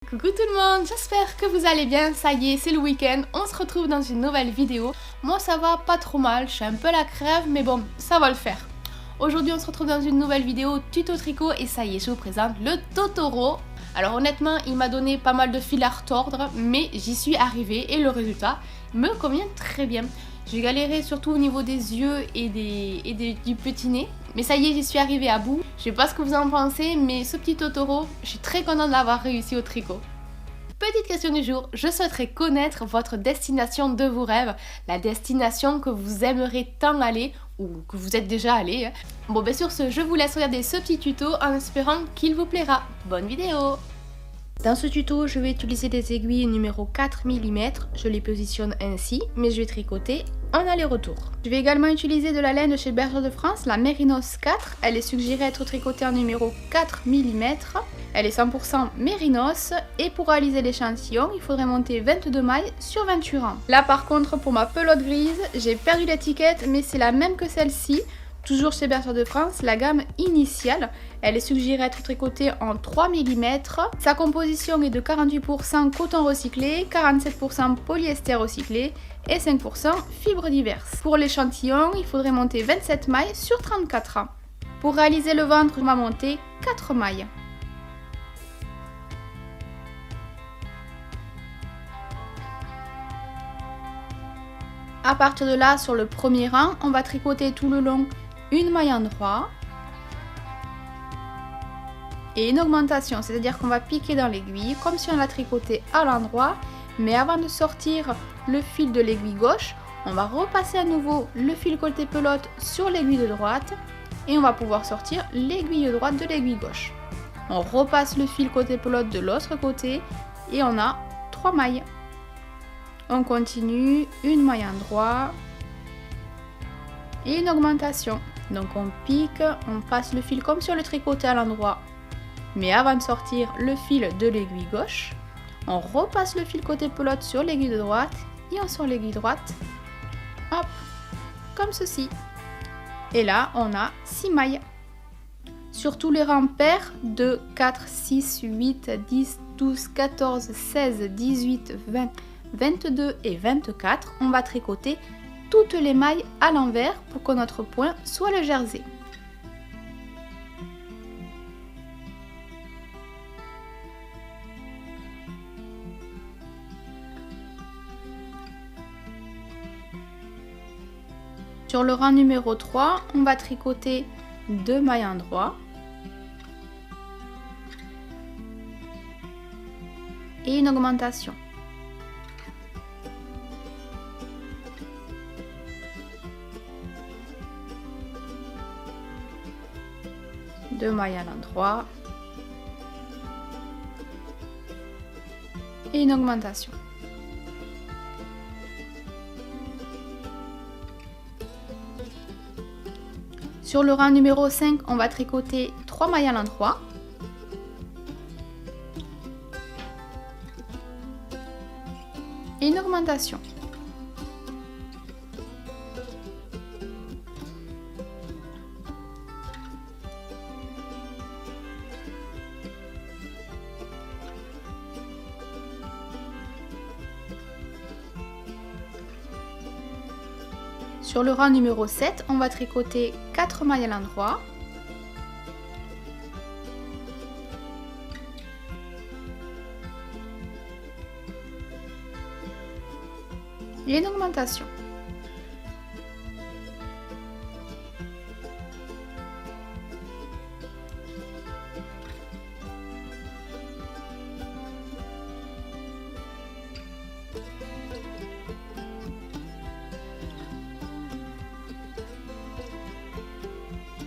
Coucou tout le monde, j'espère que vous allez bien, ça y est, c'est le week-end, on se retrouve dans une nouvelle vidéo. Moi ça va pas trop mal, je suis un peu la crève, mais bon, ça va le faire. Aujourd'hui on se retrouve dans une nouvelle vidéo tuto tricot et ça y est, je vous présente le Totoro. Alors honnêtement, il m'a donné pas mal de fil à retordre, mais j'y suis arrivée et le résultat me convient très bien. J'ai galéré surtout au niveau des yeux et du petit nez. Mais ça y est, j'y suis arrivée à bout. Je sais pas ce que vous en pensez, mais ce petit Totoro, je suis très contente d'avoir réussi au tricot. Petite question du jour, je souhaiterais connaître votre destination de vos rêves, la destination que vous aimeriez tant aller ou que vous êtes déjà allé. Bon ben sur ce, je vous laisse regarder ce petit tuto en espérant qu'il vous plaira. Bonne vidéo! Dans ce tuto, je vais utiliser des aiguilles numéro 4 mm, je les positionne ainsi, mais je vais tricoter en aller-retour. Je vais également utiliser de la laine de chez Berger de France, la Mérinos 4, elle est suggérée être tricotée en numéro 4 mm, elle est 100% Mérinos, et pour réaliser l'échantillon, il faudrait monter 22 mailles sur 28 rangs. Là par contre, pour ma pelote grise, j'ai perdu l'étiquette, mais c'est la même que celle-ci. Toujours chez Berger de France, la gamme initiale, elle est suggérée être tricotée en 3 mm. Sa composition est de 48% coton recyclé, 47% polyester recyclé et 5% fibres diverses. Pour l'échantillon, il faudrait monter 27 mailles sur 34 rangs. Pour réaliser le ventre, on va monter 4 mailles. À partir de là, sur le premier rang, on va tricoter tout le long une maille endroit et une augmentation, c'est-à-dire qu'on va piquer dans l'aiguille comme si on la tricotait à l'endroit, mais avant de sortir le fil de l'aiguille gauche, on va repasser à nouveau le fil côté pelote sur l'aiguille de droite et on va pouvoir sortir l'aiguille droite de l'aiguille gauche. On repasse le fil côté pelote de l'autre côté et on a 3 mailles. On continue, une maille endroit et une augmentation. Donc on pique, on passe le fil comme sur le tricoté à l'endroit, mais avant de sortir le fil de l'aiguille gauche, on repasse le fil côté pelote sur l'aiguille de droite et on sort l'aiguille droite, hop, comme ceci. Et là on a 6 mailles. Sur tous les rangs pairs, 2, 4, 6, 8, 10, 12, 14, 16, 18, 20, 22 et 24, on va tricoter toutes les mailles à l'envers pour que notre point soit le jersey. Sur le rang numéro 3, on va tricoter 2 mailles endroit et une augmentation. Deux mailles à l'endroit et une augmentation. Sur le rang numéro 5, on va tricoter 3 mailles à l'endroit et une augmentation. Sur le rang numéro 7, on va tricoter 4 mailles à l'endroit et une augmentation.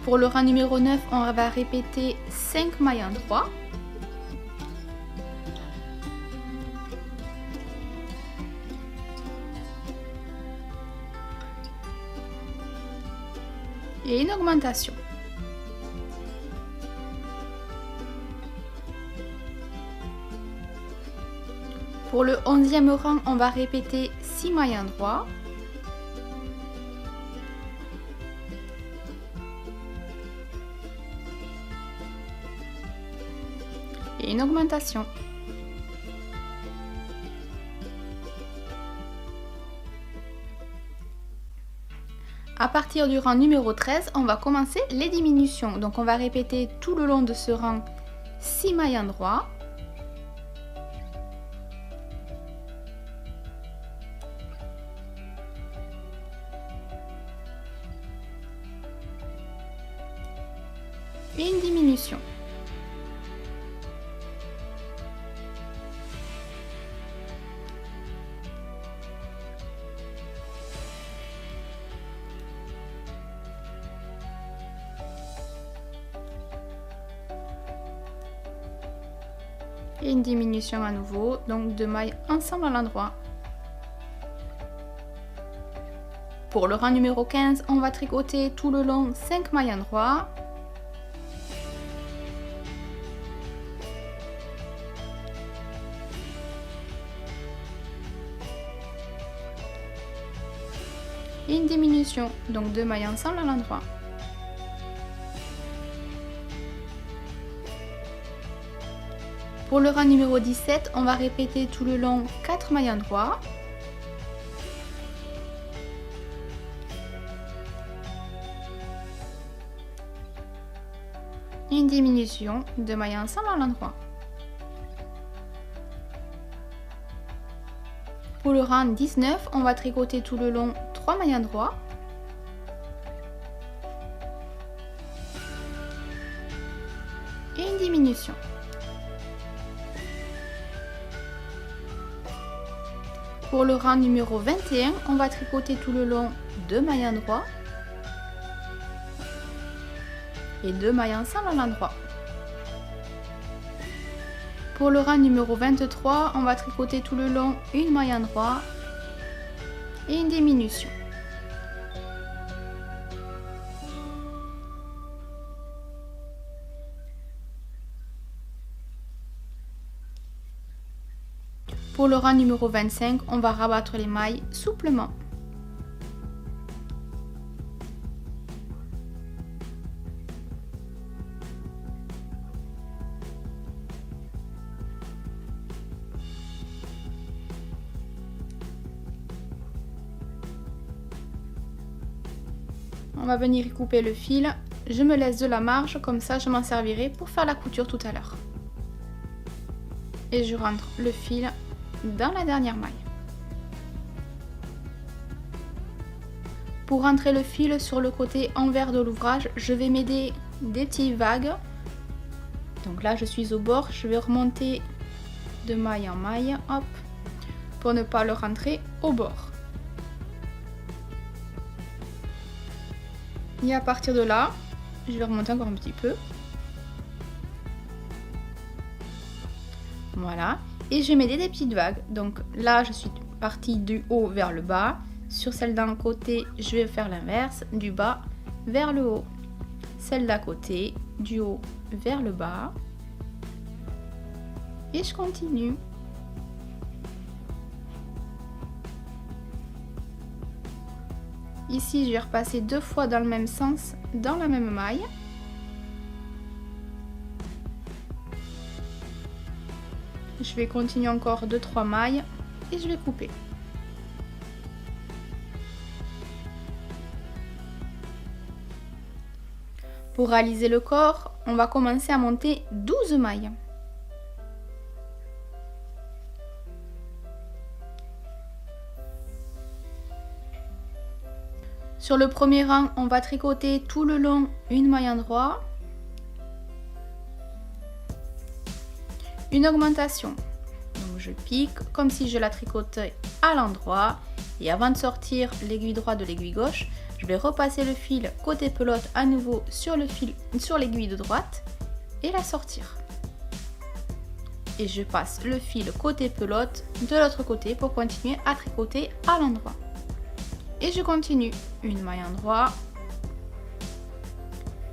Pour le rang numéro 9, on va répéter 5 mailles endroit et une augmentation. Pour le 11e rang, on va répéter 6 mailles endroit et une augmentation. À partir du rang numéro 13, on va commencer les diminutions. Donc on va répéter tout le long de ce rang 6 mailles endroits. Et une diminution. Et une diminution à nouveau, donc 2 mailles ensemble à l'endroit. Pour le rang numéro 15, on va tricoter tout le long 5 mailles endroits. Et une diminution, donc 2 mailles ensemble à l'endroit. Pour le rang numéro 17, on va répéter tout le long 4 mailles endroits. Une diminution, 2 mailles ensemble à l'endroit. Pour le rang 19, on va tricoter tout le long 3 mailles endroits. Et une diminution. Pour le rang numéro 21, on va tricoter tout le long 2 mailles endroits et 2 mailles ensemble à l'endroit. Pour le rang numéro 23, on va tricoter tout le long une maille endroit et une diminution. Pour le rang numéro 25, on va rabattre les mailles souplement. On va venir y couper le fil. Je me laisse de la marge, comme ça je m'en servirai pour faire la couture tout à l'heure. Et je rentre le fil dans la dernière maille. Pour rentrer le fil sur le côté envers de l'ouvrage, je vais m'aider des petites vagues. Donc là je suis au bord, je vais remonter de maille en maille, hop, pour ne pas le rentrer au bord. Et à partir de là, je vais remonter encore un petit peu. Voilà. Et je vais m'aider des petites vagues. Donc là, je suis partie du haut vers le bas. Sur celle d'un côté, je vais faire l'inverse, du bas vers le haut. Celle d'à côté, du haut vers le bas. Et je continue. Ici, je vais repasser 2 fois dans le même sens, dans la même maille. Je vais continuer encore 2-3 mailles et je vais couper. Pour réaliser le corps, on va commencer à monter 12 mailles. Sur le premier rang, on va tricoter tout le long une maille endroit. Une augmentation, donc je pique comme si je la tricotais à l'endroit et avant de sortir l'aiguille droite de l'aiguille gauche, je vais repasser le fil côté pelote à nouveau sur le fil, sur l'aiguille de droite et la sortir. Et je passe le fil côté pelote de l'autre côté pour continuer à tricoter à l'endroit. Et je continue, une maille endroit,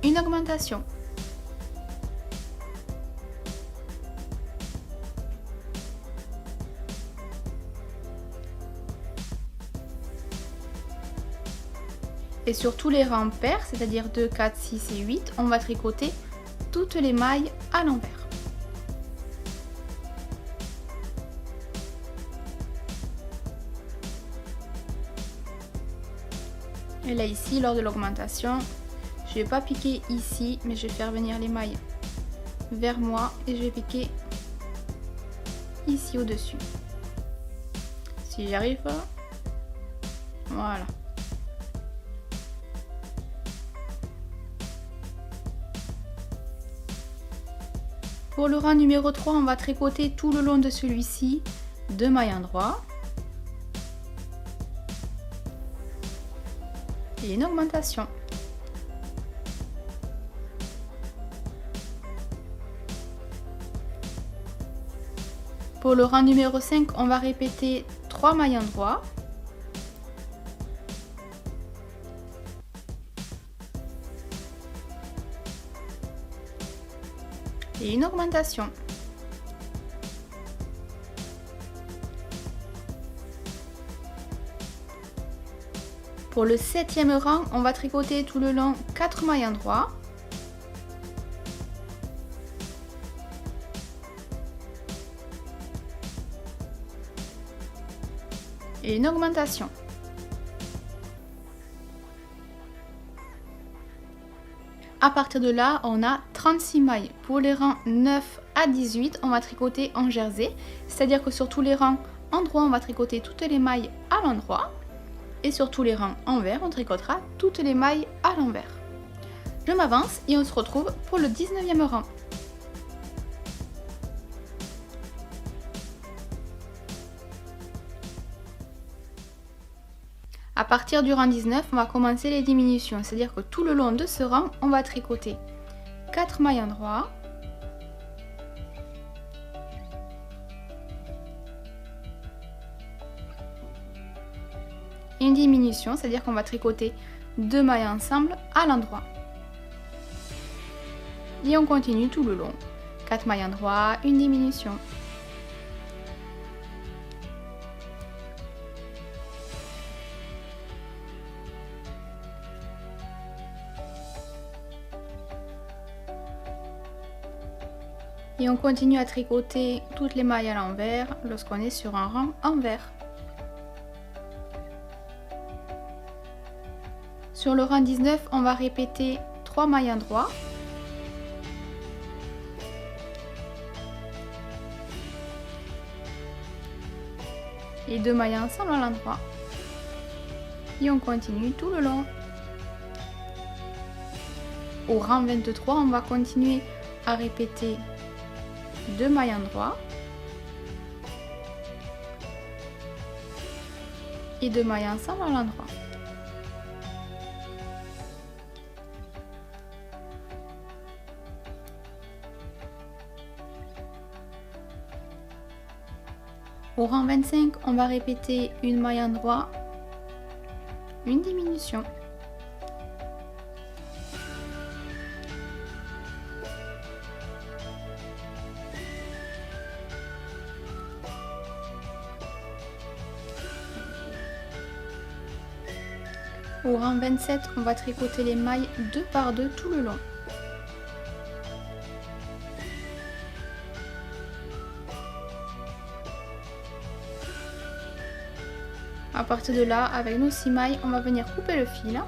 une augmentation. Et sur tous les rangs pairs, c'est-à-dire 2, 4, 6 et 8, on va tricoter toutes les mailles à l'envers. Et là ici, lors de l'augmentation, je vais pas piquer ici, mais je vais faire venir les mailles vers moi et je vais piquer ici au-dessus. Si j'y arrive, voilà. Pour le rang numéro 3, on va tricoter tout le long de celui-ci 2 mailles endroits et une augmentation. Pour le rang numéro 5, on va répéter 3 mailles endroits et une augmentation. Pour le 7e rang, on va tricoter tout le long 4 mailles endroits et une augmentation. À partir de là, on a 36 mailles. Pour les rangs 9 à 18, on va tricoter en jersey, c'est-à-dire que sur tous les rangs endroits, on va tricoter toutes les mailles à l'endroit, et sur tous les rangs envers, on tricotera toutes les mailles à l'envers. Je m'avance et on se retrouve pour le 19e rang. À partir du rang 19, on va commencer les diminutions, c'est-à-dire que tout le long de ce rang, on va tricoter 4 mailles endroits, une diminution, c'est-à-dire qu'on va tricoter 2 mailles ensemble à l'endroit. Et on continue tout le long. 4 mailles endroits, une diminution. Et on continue à tricoter toutes les mailles à l'envers lorsqu'on est sur un rang envers. Sur le rang 19, on va répéter 3 mailles endroits. Et 2 mailles ensemble à l'endroit. Et on continue tout le long. Au rang 23, on va continuer à répéter 2 mailles endroits et 2 mailles ensemble à l'endroit. Au rang 25, on va répéter une maille endroit, une diminution. Au rang 27, on va tricoter les mailles 2 par 2 tout le long. À partir de là, avec nos 6 mailles, on va venir couper le fil.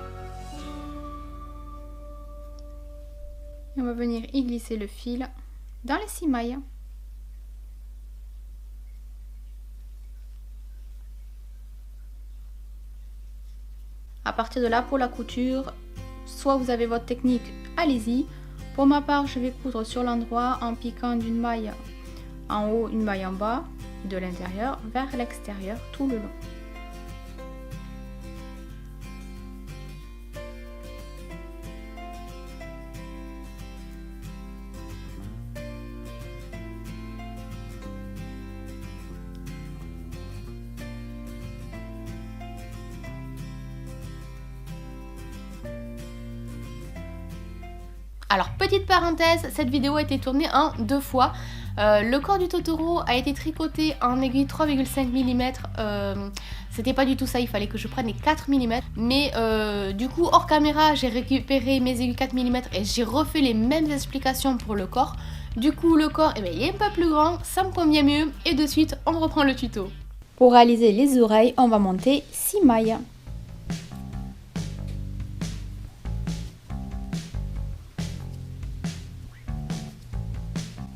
Et on va venir y glisser le fil dans les 6 mailles. À partir de là, pour la couture, soit vous avez votre technique, allez-y. Pour ma part, je vais coudre sur l'endroit en piquant d'une maille en haut, une maille en bas, de l'intérieur vers l'extérieur tout le long. Alors, petite parenthèse, cette vidéo a été tournée en 2 fois. Le corps du Totoro a été tricoté en aiguille 3,5 mm. C'était pas du tout ça, il fallait que je prenne les 4 mm. Mais du coup, hors caméra, j'ai récupéré mes aiguilles 4 mm et j'ai refait les mêmes explications pour le corps. Du coup, le corps, il est un peu plus grand, ça me convient mieux. Et de suite, on reprend le tuto. Pour réaliser les oreilles, on va monter 6 mailles.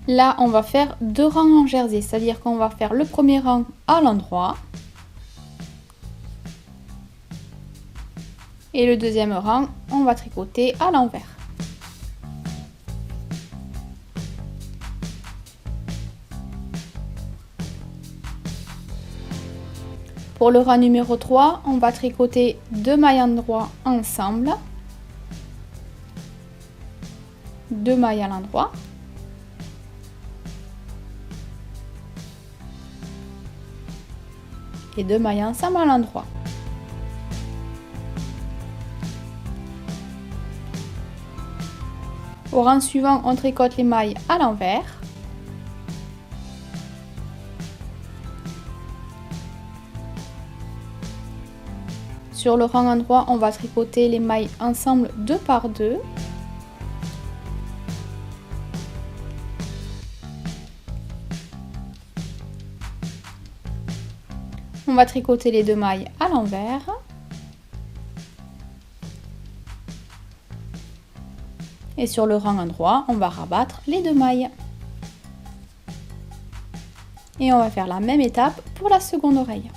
Là, on va faire 2 rangs en jersey, c'est-à-dire qu'on va faire le premier rang à l'endroit et le deuxième rang, on va tricoter à l'envers. Pour le rang numéro 3, on va tricoter 2 mailles endroit ensemble, 2 mailles à l'endroit, et 2 mailles ensemble à l'endroit. Au rang suivant, on tricote les mailles à l'envers. Sur le rang endroit, on va tricoter les mailles ensemble 2 par 2. On va tricoter les 2 mailles à l'envers. Et sur le rang endroit, on va rabattre les 2 mailles. Et on va faire la même étape pour la seconde oreille.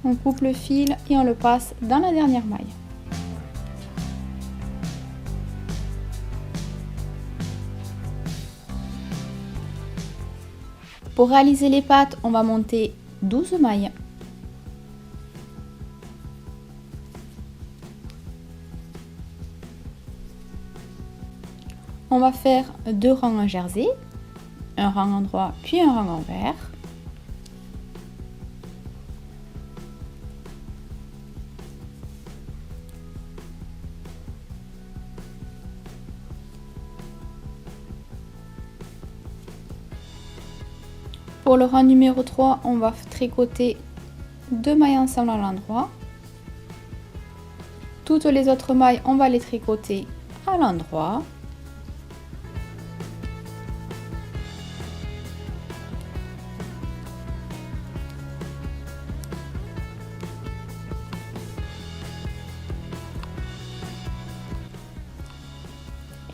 On coupe le fil et on le passe dans la dernière maille. Pour réaliser les pattes, on va monter 12 mailles. On va faire 2 rangs en jersey, un rang endroit puis un rang envers. Pour le rang numéro 3, on va tricoter 2 mailles ensemble à l'endroit. Toutes les autres mailles, on va les tricoter à l'endroit.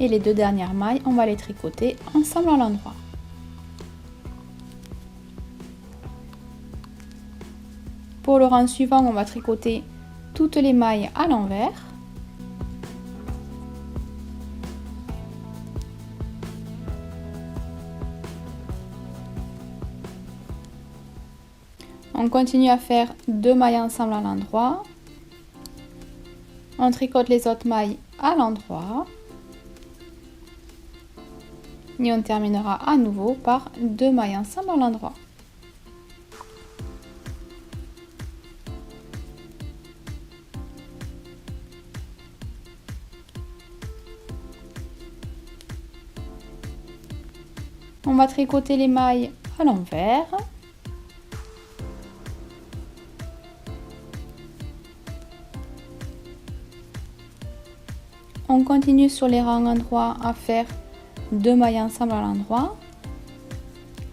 Et les 2 dernières mailles, on va les tricoter ensemble à l'endroit. Pour le rang suivant, on va tricoter toutes les mailles à l'envers. On continue à faire 2 mailles ensemble à l'endroit. On tricote les autres mailles à l'endroit. Et on terminera à nouveau par 2 mailles ensemble à l'endroit. On va tricoter les mailles à l'envers. On continue sur les rangs endroits à faire 2 mailles ensemble à l'endroit,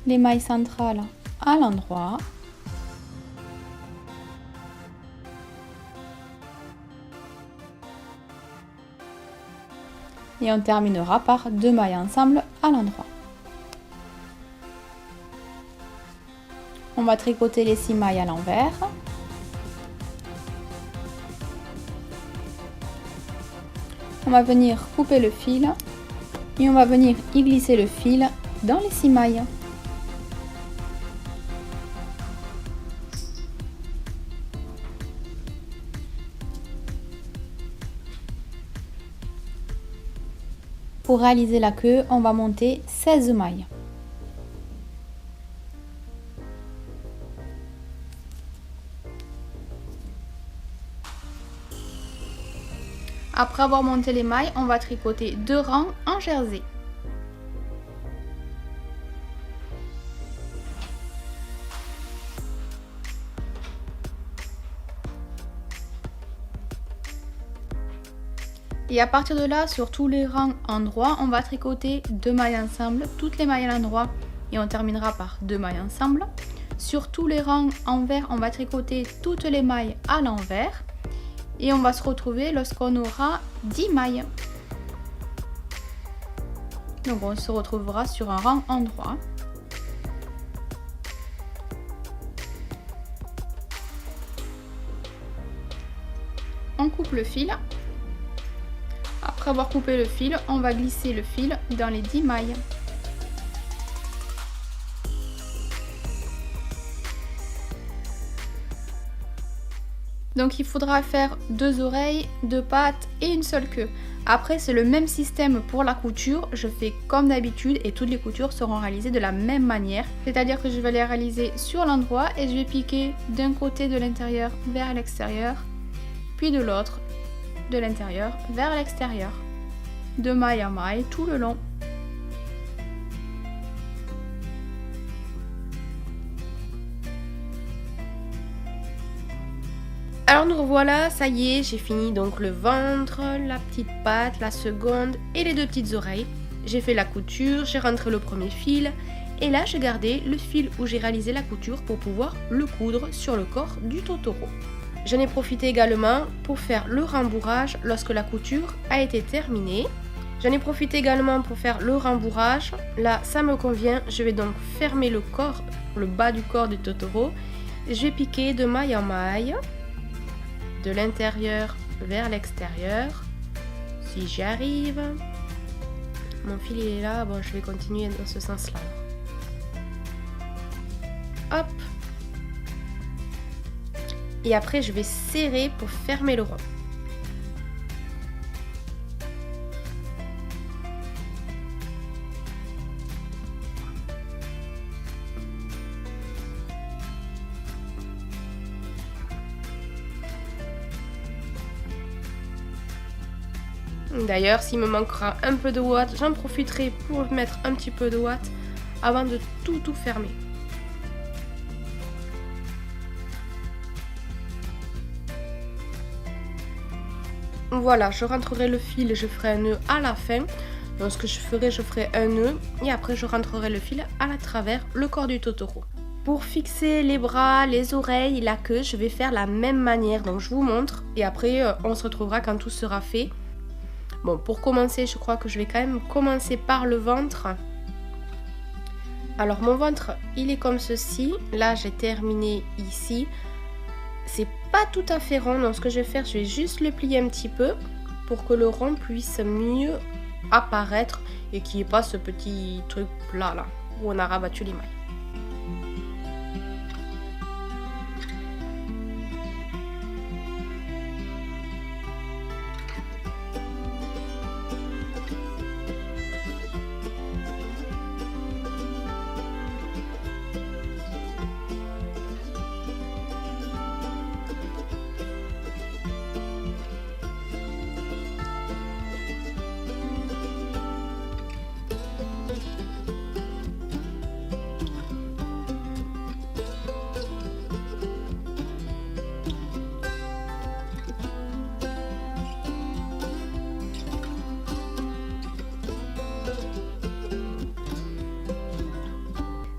les mailles centrales à l'endroit, et on terminera par 2 mailles ensemble à l'endroit. On va tricoter les 6 mailles à l'envers. On va venir couper le fil et on va venir y glisser le fil dans les 6 mailles. Pour réaliser la queue, on va monter 16 mailles. Après avoir monté les mailles, on va tricoter 2 rangs en jersey. Et à partir de là, sur tous les rangs endroits, on va tricoter 2 mailles ensemble, toutes les mailles à l'endroit, et on terminera par 2 mailles ensemble. Sur tous les rangs en vert, on va tricoter toutes les mailles à l'envers. Et on va se retrouver lorsqu'on aura 10 mailles. Donc on se retrouvera sur un rang en droit. On coupe le fil. Après avoir coupé le fil, on va glisser le fil dans les 10 mailles. Donc il faudra faire 2 oreilles, 2 pattes et une seule queue. Après c'est le même système pour la couture, je fais comme d'habitude et toutes les coutures seront réalisées de la même manière. C'est-à-dire que je vais les réaliser sur l'endroit et je vais piquer d'un côté de l'intérieur vers l'extérieur, puis de l'autre de l'intérieur vers l'extérieur, de maille en maille tout le long. Alors nous revoilà, ça y est, j'ai fini donc le ventre, la petite patte, la seconde et les 2 petites oreilles. J'ai fait la couture, j'ai rentré le premier fil et là j'ai gardé le fil où j'ai réalisé la couture pour pouvoir le coudre sur le corps du Totoro. J'en ai profité également pour faire le rembourrage lorsque la couture a été terminée. J'en ai profité également pour faire le rembourrage. Là ça me convient, je vais donc fermer le corps, le bas du corps du Totoro. Je vais piquer de maille en maille, de l'intérieur vers l'extérieur, si j'y arrive. Mon fil il est là, bon je vais continuer dans ce sens là. Hop. Et après je vais serrer pour fermer le rond. D'ailleurs, s'il me manquera un peu de ouate, j'en profiterai pour mettre un petit peu de ouate avant de tout fermer. Voilà, je rentrerai le fil et je ferai un nœud à la fin. Donc ce que je ferai un nœud et après je rentrerai le fil à la travers le corps du Totoro. Pour fixer les bras, les oreilles, la queue, je vais faire la même manière. Donc je vous montre et après on se retrouvera quand tout sera fait. Bon, pour commencer, je crois que je vais quand même commencer par le ventre. Alors mon ventre, il est comme ceci. Là, j'ai terminé ici. C'est pas tout à fait rond, donc ce que je vais faire, je vais juste le plier un petit peu pour que le rond puisse mieux apparaître et qu'il n'y ait pas ce petit truc plat là où on a rabattu les mailles.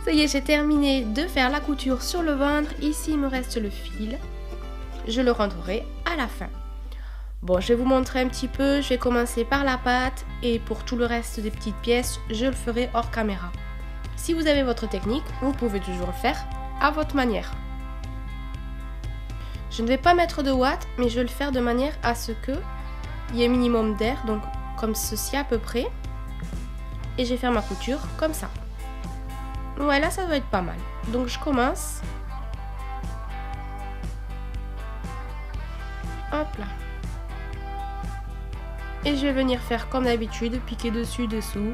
Ça y est, j'ai terminé de faire la couture sur le ventre. Ici, il me reste le fil. Je le rentrerai à la fin. Bon, je vais vous montrer un petit peu. Je vais commencer par la patte et pour tout le reste des petites pièces, je le ferai hors caméra. Si vous avez votre technique, vous pouvez toujours le faire à votre manière. Je ne vais pas mettre de ouate, mais je vais le faire de manière à ce que il y ait un minimum d'air, donc comme ceci à peu près. Et je vais faire ma couture comme ça. Ouais, là ça doit être pas mal. Donc je commence. Hop là. Et je vais venir faire comme d'habitude, piquer dessus, dessous,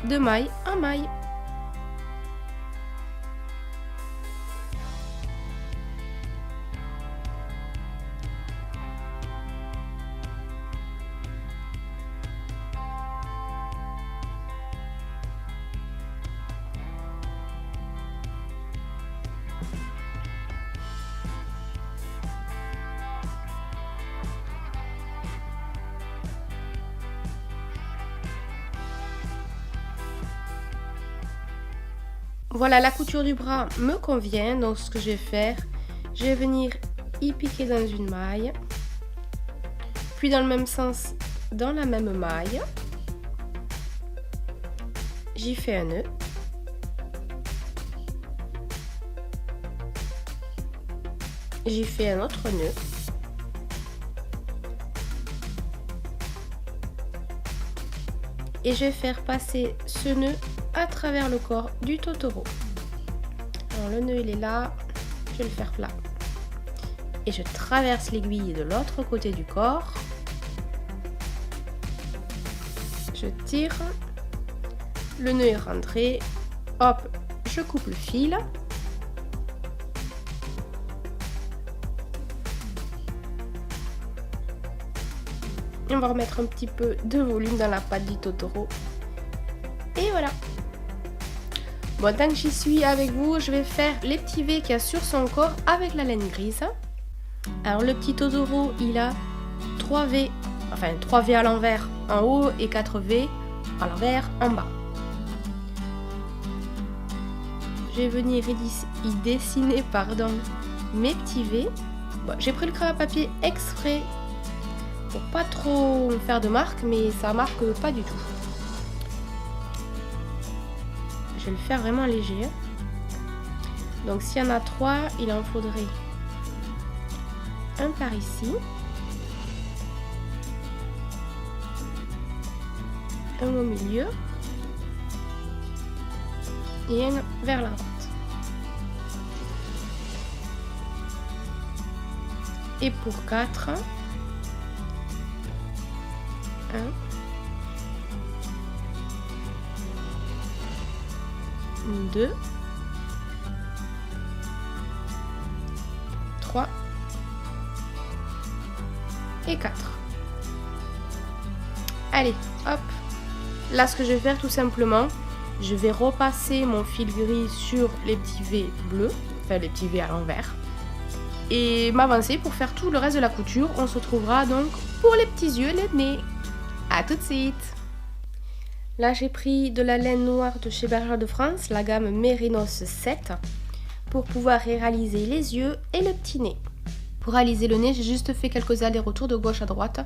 de maille en maille. Voilà, la couture du bras me convient, donc ce que je vais faire, je vais venir y piquer dans une maille, puis dans le même sens dans la même maille, j'y fais un nœud, j'y fais un autre nœud, et je vais faire passer ce nœud à travers le corps du Totoro. Alors le nœud il est là, je vais le faire plat. Et je traverse l'aiguille de l'autre côté du corps. Je tire, le nœud est rentré, hop, je coupe le fil. On va remettre un petit peu de volume dans la patte du Totoro. Et voilà. Bon, tant que j'y suis avec vous, je vais faire les petits V qu'il y a sur son corps avec la laine grise. Alors le petit Totoro, il a 3 V, enfin 3 V à l'envers en haut et 4 V à l'envers en bas. Je vais venir y dessiner mes petits V. Bon, j'ai pris le crayon à papier exprès pour pas trop faire de marque, mais ça marque pas du tout. Je vais le faire vraiment léger. Donc s'il y en a 3, il en faudrait un par ici, un au milieu et un vers la droite. Et pour 4, 1, 2, 3 et 4. Allez, hop. Là, ce que je vais faire tout simplement, je vais repasser mon fil gris sur les petits V bleus, enfin les petits V à l'envers, et m'avancer pour faire tout le reste de la couture. On se retrouvera donc pour les petits yeux, les nez. À tout de suite. Là, j'ai pris de la laine noire de chez Bergère de France, la gamme Mérinos 7, pour pouvoir réaliser les yeux et le petit nez. Pour réaliser le nez, j'ai juste fait quelques allers-retours de gauche à droite,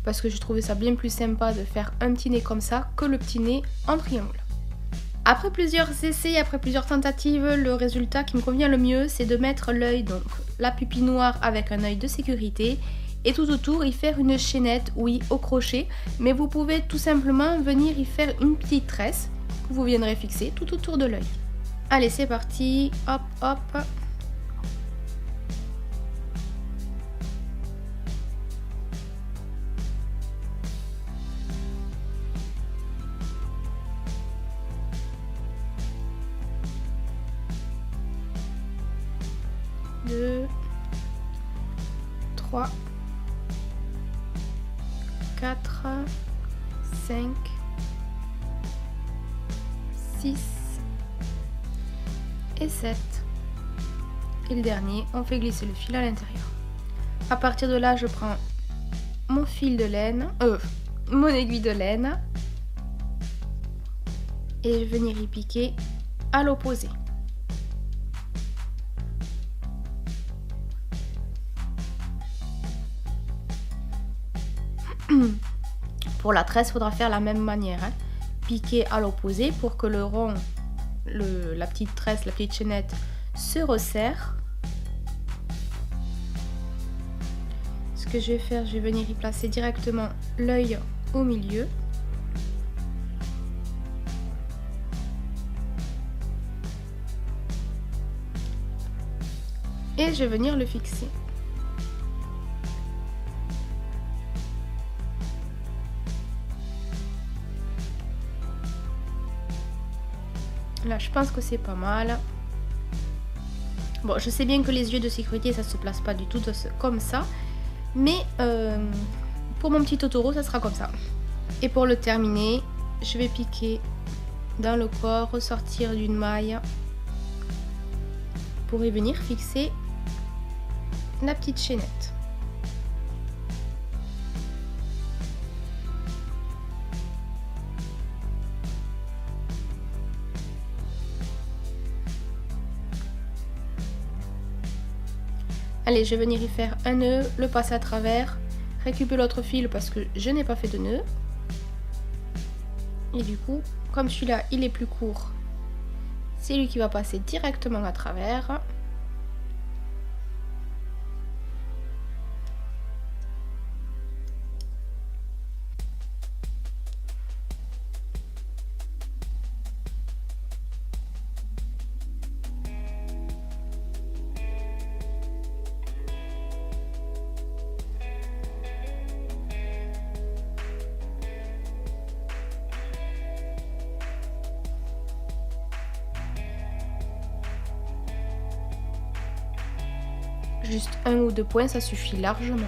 parce que je trouvais ça bien plus sympa de faire un petit nez comme ça que le petit nez en triangle. Après plusieurs essais, après plusieurs tentatives, le résultat qui me convient le mieux, c'est de mettre l'œil, donc la pupille noire avec un œil de sécurité, et tout autour y faire une chaînette, oui, au crochet, mais vous pouvez tout simplement venir y faire une petite tresse que vous viendrez fixer tout autour de l'œil. Allez, c'est parti, hop hop. Deux, 3, 4, 5, 6 et 7. Et le dernier, on fait glisser le fil à l'intérieur. À partir de là, je prends mon fil de laine, mon aiguille de laine, et je vais venir y piquer à l'opposé. Pour la tresse, il faudra faire la même manière, hein. Piquer à l'opposé pour que le rond, la petite tresse, la petite chaînette se resserre. Ce que je vais faire, je vais venir y placer directement l'œil au milieu. Et je vais venir le fixer. Là, je pense que c'est pas mal. Bon, je sais bien que les yeux de sécurité, ça se place pas du tout comme ça. Mais pour mon petit Totoro, ça sera comme ça. Et pour le terminer, je vais piquer dans le corps, ressortir d'une maille pour y venir fixer la petite chaînette. Allez, je vais venir y faire un nœud, le passer à travers, récupérer l'autre fil parce que je n'ai pas fait de nœud. Et du coup, comme celui-là, il est plus court, c'est lui qui va passer directement à travers. Juste un ou deux points, ça suffit largement.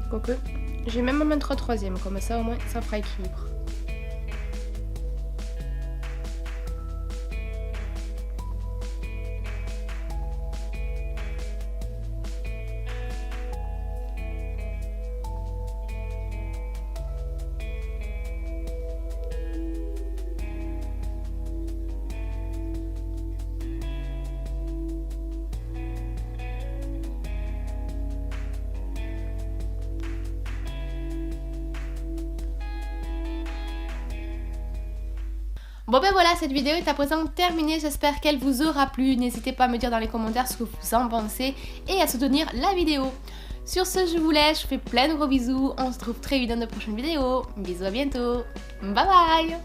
Quoique, je vais même en mettre un troisième, comme ça au moins ça fera équilibre. Bon ben voilà, cette vidéo est à présent terminée, j'espère qu'elle vous aura plu. N'hésitez pas à me dire dans les commentaires ce que vous en pensez et à soutenir la vidéo. Sur ce, je vous laisse, je vous fais plein de gros bisous, on se retrouve très vite dans de prochaines vidéos. Bisous, à bientôt, bye bye.